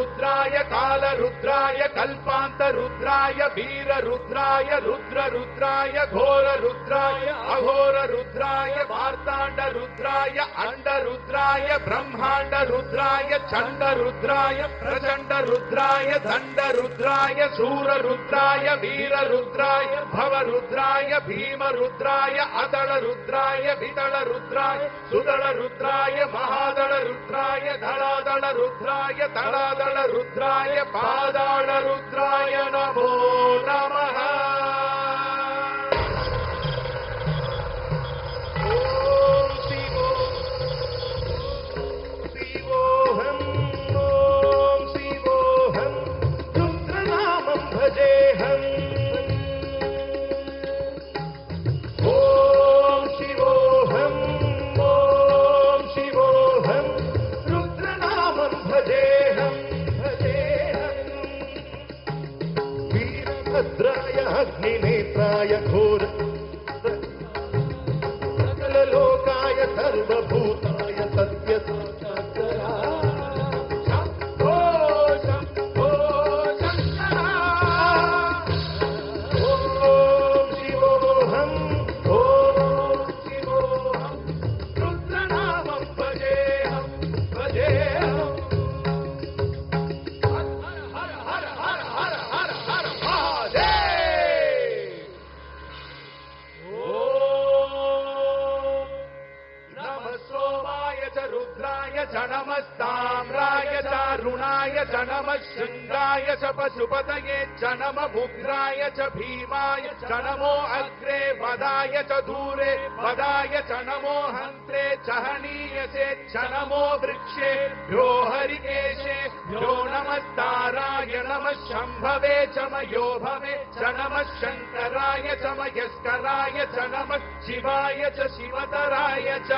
रुद्राय काल रुद्राय कल्पांत रुद्राय वीर रुद्राय रुद्र रुद्राय घोर रुद्राय अघोर रुद्राय मार्तांड रुद्राय अंड रुद्राय ब्रह्मांड रुद्राय चंड रुद्राय प्रचंड रुद्राय दंड रुद्राय शूर रुद्राय वीर रुद्राय भव रुद्राय भीम रुद्राय अदल रुद्राय विदल रुद्राय सुदल रुद्राय महादल रुद्राय धड़ादल रुद्राय तड़ादल रुद्राय पादाल रुद्राय नमो नमः। ओम शिवोऽहं ओम शिवोऽहं रुद्रनामं भजेऽहम्। ओम शिवोऽहं रुद्रनामं भजेऽहम् वीरभद्राय अग्निनेत्राय घोर सकललोकाय सर्वभूताय सत्यसाक्षात्काराय शम्भो शम्भो शङ्करा। ओम शिवोऽहं रुद्रनामं भजेऽहम् भजेऽहम्। नमस्ताम्राय च रुणाय च नमः शृंगाय च पशुपतये च नमः उग्राय च भीमाय च नमो अग्रे वदाय च दूरे वदाय च नमो हन्त्रे च हनीयसे च नमो वृक्षे यो हरिकेशे यो नमस्ताराय नमः शम्भवे च मयो भवे च नमः शङ्कराय च मयस्कराय च नमः शिवाय च शिवतराय च।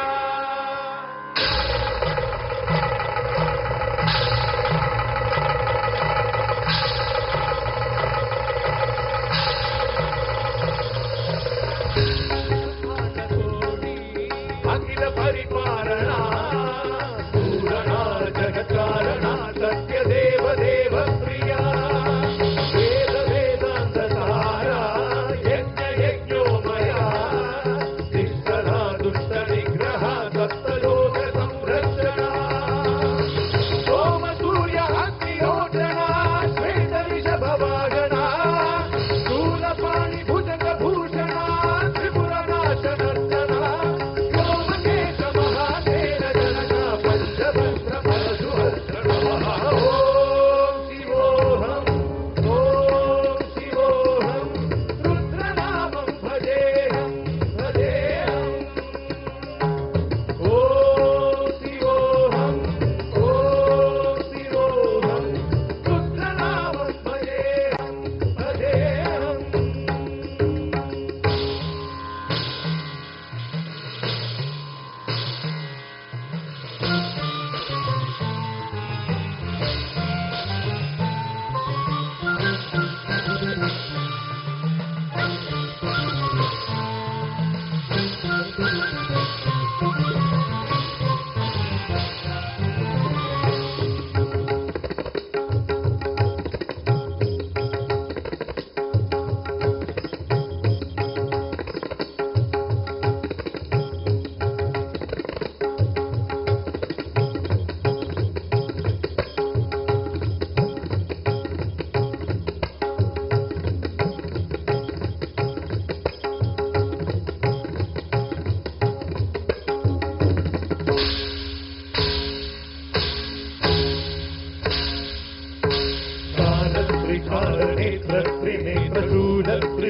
अखिल परिपालना पूरणा जगत्कारणा सत्य देव देव प्रिया वेद वेदांत सारा यज्ञ यज्ञोमया निष्कला दुष्ट निग्रह सप्तलोक संरक्षणा सोम सूर्य अग्निहोत्रणा श्वेत ऋषभ वाहना स्थूलपाणि भुजंग भूषणा त्रिपुरनाशनर्तना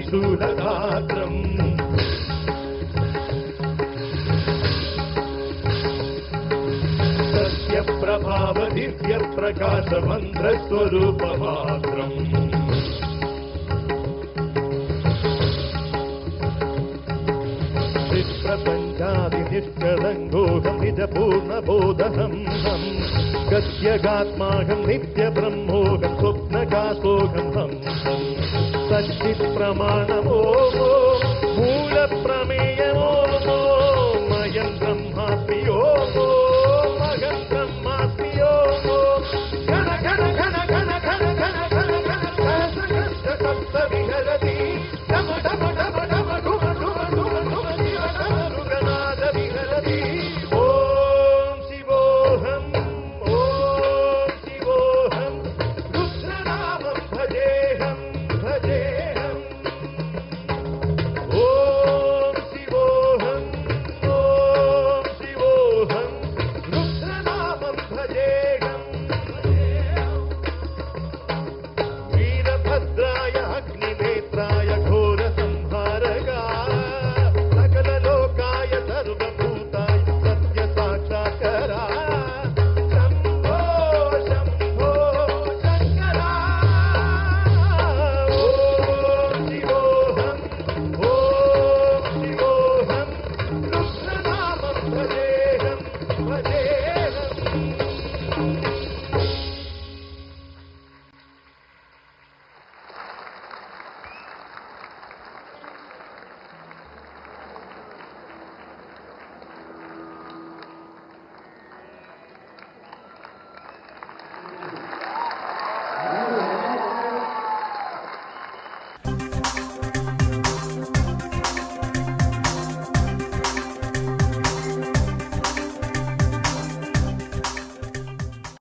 त्रिशूलगात्रम् सत्यप्रभाव दिव्य प्रकाश मंत्र स्वरूपमात्रम् विप्रपञ्चादि निष्कलङ्गोऽहं निजपूर्णबोधहम् गद्यगात्माहं नित्यब्रह्मोऽहं स्वप्नकाशोऽहं सच्चित् प्रमाणमो मूलप्रमाण